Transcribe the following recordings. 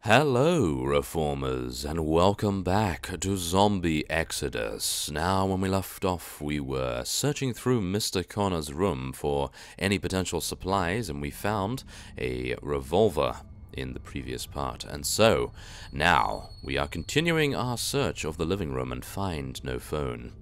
Hello, Reformers, and welcome back to Zombie Exodus. Now, when we left off, we were searching through Mr. Connor's room for any potential supplies, and we found a revolver in the previous part. And so, now, we are continuing our search of the living room and find no phone.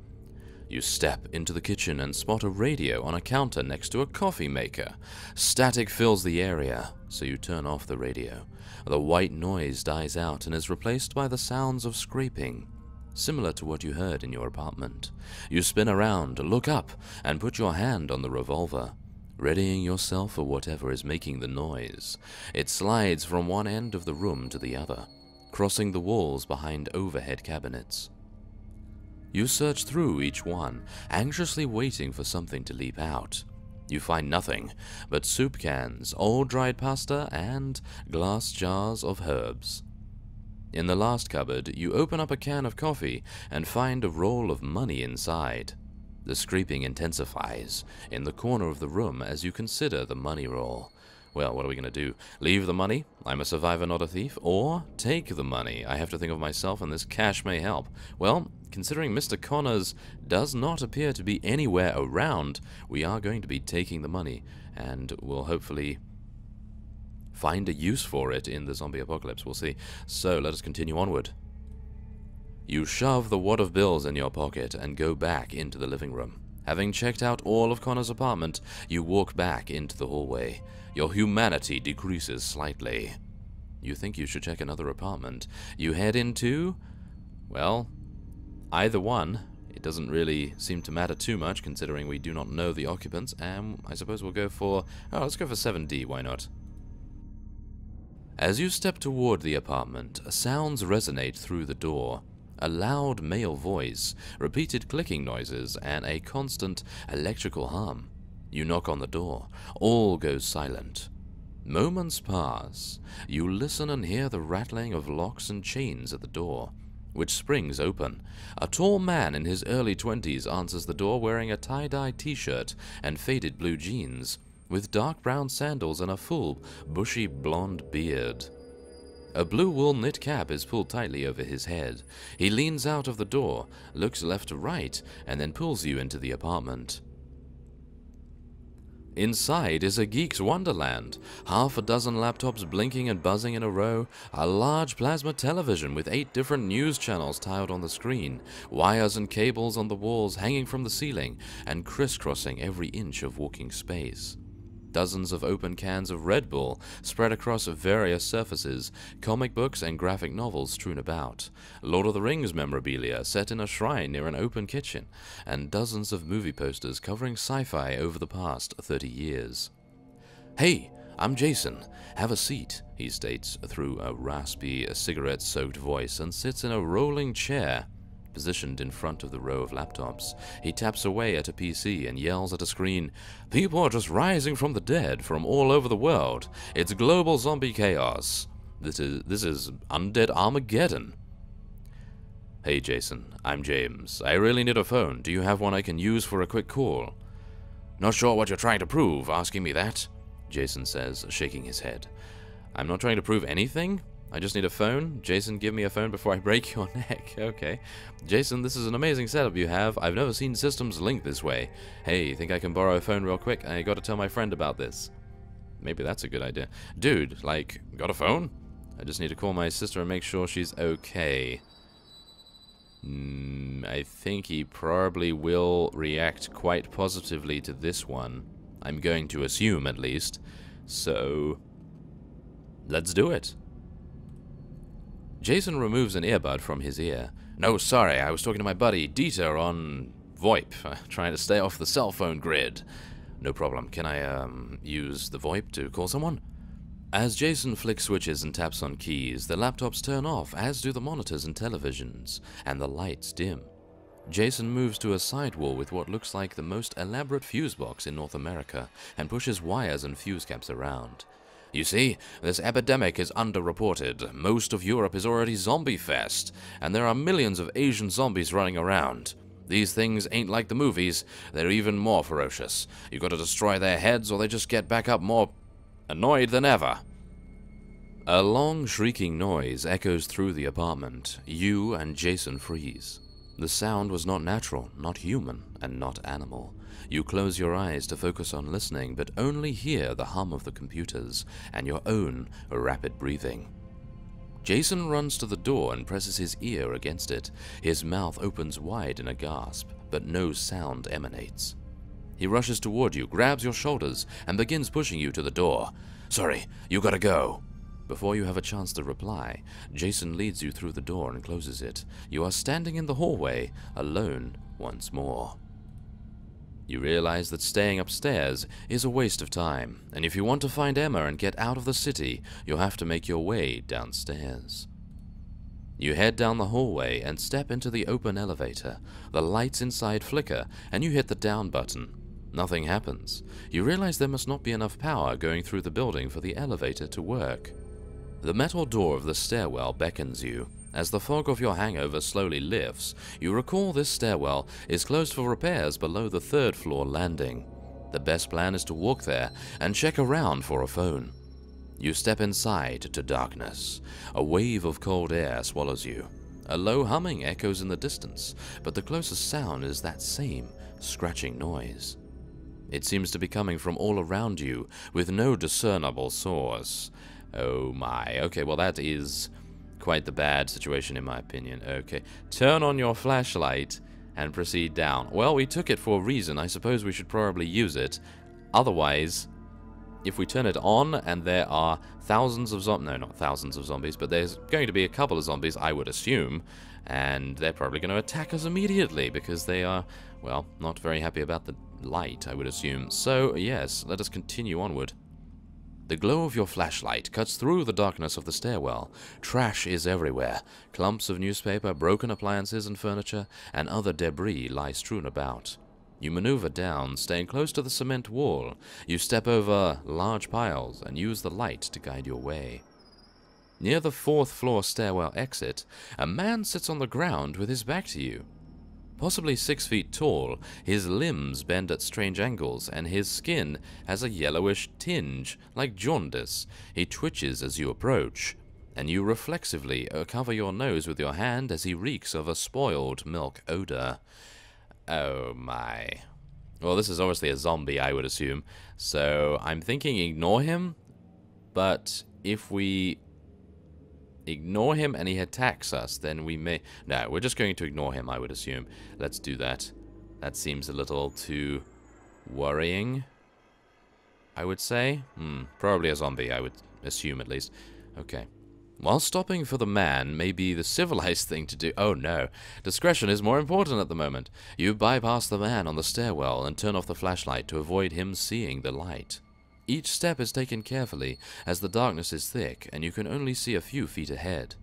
You step into the kitchen and spot a radio on a counter next to a coffee maker. Static fills the area, so you turn off the radio. The white noise dies out and is replaced by the sounds of scraping, similar to what you heard in your apartment. You spin around, look up, and put your hand on the revolver, readying yourself for whatever is making the noise. It slides from one end of the room to the other, crossing the walls behind overhead cabinets. You search through each one, anxiously waiting for something to leap out. You find nothing but soup cans, old dried pasta, and glass jars of herbs. In the last cupboard, you open up a can of coffee and find a roll of money inside. The scraping intensifies in the corner of the room as you consider the money roll. Well, what are we going to do? Leave the money? I'm a survivor, not a thief? Or take the money? I have to think of myself, and this cash may help. Well, considering Mr. Connors does not appear to be anywhere around, we are going to be taking the money, and we'll hopefully find a use for it in the zombie apocalypse. We'll see. So, let us continue onward. You shove the wad of bills in your pocket and go back into the living room. Having checked out all of Connor's apartment, you walk back into the hallway. Your humanity decreases slightly. You think you should check another apartment. You head into, well, either one. It doesn't really seem to matter too much, considering we do not know the occupants, and I suppose we'll go for, let's go for 7D, why not? As you step toward the apartment, sounds resonate through the door. A loud male voice, repeated clicking noises, and a constant electrical hum. You knock on the door. All goes silent. Moments pass. You listen and hear the rattling of locks and chains at the door, which springs open. A tall man in his early 20s answers the door wearing a tie-dye t-shirt and faded blue jeans, with dark brown sandals and a full, bushy blonde beard. A blue wool knit cap is pulled tightly over his head. He leans out of the door, looks left to right, and then pulls you into the apartment. Inside is a geek's wonderland. Half a dozen laptops blinking and buzzing in a row, a large plasma television with 8 different news channels tiled on the screen, wires and cables on the walls hanging from the ceiling and crisscrossing every inch of walking space. Dozens of open cans of Red Bull spread across various surfaces, comic books and graphic novels strewn about, Lord of the Rings memorabilia set in a shrine near an open kitchen, and dozens of movie posters covering sci-fi over the past 30 years. "Hey, I'm Jason. Have a seat," he states through a raspy, cigarette-soaked voice, and sits in a rolling chair positioned in front of the row of laptops. He taps away at a PC and yells at a screen, "People are just rising from the dead from all over the world. It's global zombie chaos. This is undead Armageddon." "Hey Jason, I'm James. I really need a phone. Do you have one I can use for a quick call?" "Not sure what you're trying to prove, asking me that," Jason says, shaking his head. "I'm not trying to prove anything. I just need a phone. Jason, give me a phone before I break your neck." "Okay. Jason, this is an amazing setup you have. I've never seen systems link this way. Hey, think I can borrow a phone real quick? I gotta tell my friend about this." Maybe that's a good idea. "Dude, like, got a phone? I just need to call my sister and make sure she's okay." I think he probably will react quite positively to this one. I'm going to assume, at least. So, let's do it. Jason removes an earbud from his ear. "No, sorry, I was talking to my buddy Dieter on VoIP, trying to stay off the cell phone grid." "No problem. Can I, use the VoIP to call someone?" As Jason flicks switches and taps on keys, the laptops turn off, as do the monitors and televisions, and the lights dim. Jason moves to a side wall with what looks like the most elaborate fuse box in North America, and pushes wires and fuse caps around. "You see, this epidemic is underreported. Most of Europe is already zombie-fest, and there are millions of Asian zombies running around. These things ain't like the movies. They're even more ferocious. You gotta destroy their heads or they just get back up more annoyed than ever." A long, shrieking noise echoes through the apartment. You and Jason freeze. The sound was not natural, not human, and not animal. You close your eyes to focus on listening, but only hear the hum of the computers and your own rapid breathing. Jason runs to the door and presses his ear against it. His mouth opens wide in a gasp, but no sound emanates. He rushes toward you, grabs your shoulders, and begins pushing you to the door. "Sorry, you gotta go." Before you have a chance to reply, Jason leads you through the door and closes it. You are standing in the hallway, alone once more. You realize that staying upstairs is a waste of time, and if you want to find Emma and get out of the city, you'll have to make your way downstairs. You head down the hallway and step into the open elevator. The lights inside flicker, and you hit the down button. Nothing happens. You realize there must not be enough power going through the building for the elevator to work. The metal door of the stairwell beckons you. As the fog of your hangover slowly lifts, you recall this stairwell is closed for repairs below the third-floor landing. The best plan is to walk there and check around for a phone. You step inside to darkness. A wave of cold air swallows you. A low humming echoes in the distance, but the closest sound is that same scratching noise. It seems to be coming from all around you, with no discernible source. Oh my, okay, well that is quite the bad situation in my opinion. Okay, turn on your flashlight and proceed down. Well, we took it for a reason. I suppose we should probably use it. Otherwise, if we turn it on and there are thousands of zombies, no, not thousands of zombies, but there's going to be a couple of zombies, I would assume, and they're probably going to attack us immediately because they are, well, not very happy about the light, I would assume. So, yes, let us continue onward. The glow of your flashlight cuts through the darkness of the stairwell. Trash is everywhere. Clumps of newspaper, broken appliances and furniture, and other debris lie strewn about. You maneuver down, staying close to the cement wall. You step over large piles and use the light to guide your way. Near the fourth-floor stairwell exit, a man sits on the ground with his back to you. Possibly 6 feet tall, his limbs bend at strange angles, and his skin has a yellowish tinge, like jaundice. He twitches as you approach, and you reflexively cover your nose with your hand as he reeks of a spoiled milk odor. Oh my. Well, this is obviously a zombie, I would assume, so I'm thinking ignore him, but if we ignore him and he attacks us, then we may... No, we're just going to ignore him, I would assume. Let's do that. That seems a little too worrying, I would say. Probably a zombie, I would assume at least. Okay. While stopping for the man may be the civilized thing to do... Oh no, discretion is more important at the moment. You bypass the man on the stairwell and turn off the flashlight to avoid him seeing the light. Each step is taken carefully, as the darkness is thick and you can only see a few feet ahead.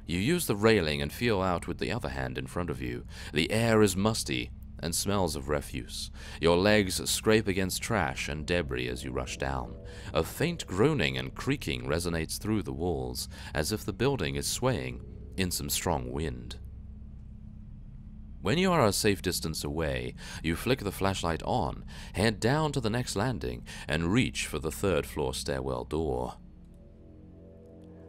You use the railing and feel out with the other hand in front of you. The air is musty and smells of refuse. Your legs scrape against trash and debris as you rush down. A faint groaning and creaking resonates through the walls, as if the building is swaying in some strong wind. When you are a safe distance away, you flick the flashlight on, head down to the next landing, and reach for the third-floor stairwell door.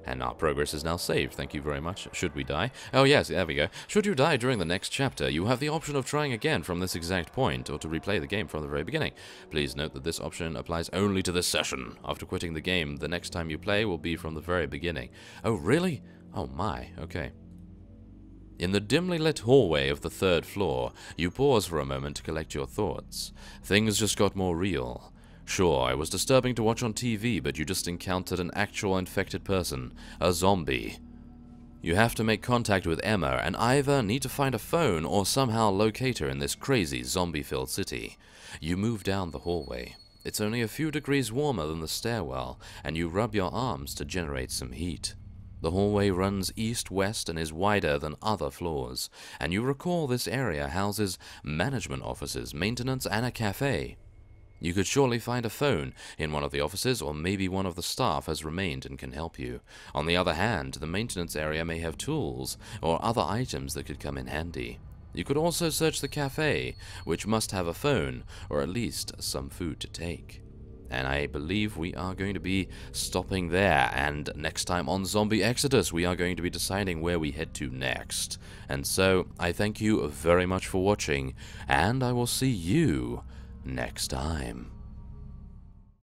And our progress is now saved, thank you very much. Should we die? Oh yes, there we go. Should you die during the next chapter, you have the option of trying again from this exact point, or to replay the game from the very beginning. Please note that this option applies only to this session. After quitting the game, the next time you play will be from the very beginning. Oh really? Oh my, okay. In the dimly lit hallway of the third floor, you pause for a moment to collect your thoughts. Things just got more real. Sure, it was disturbing to watch on TV, but you just encountered an actual infected person, a zombie. You have to make contact with Emma and either need to find a phone or somehow locate her in this crazy zombie-filled city. You move down the hallway. It's only a few degrees warmer than the stairwell, and you rub your arms to generate some heat. The hallway runs east-west and is wider than other floors, and you recall this area houses management offices, maintenance, and a cafe. You could surely find a phone in one of the offices, or maybe one of the staff has remained and can help you. On the other hand, the maintenance area may have tools or other items that could come in handy. You could also search the cafe, which must have a phone, or at least some food to take. And I believe we are going to be stopping there. And next time on Zombie Exodus, we are going to be deciding where we head to next. And so, I thank you very much for watching, and I will see you next time.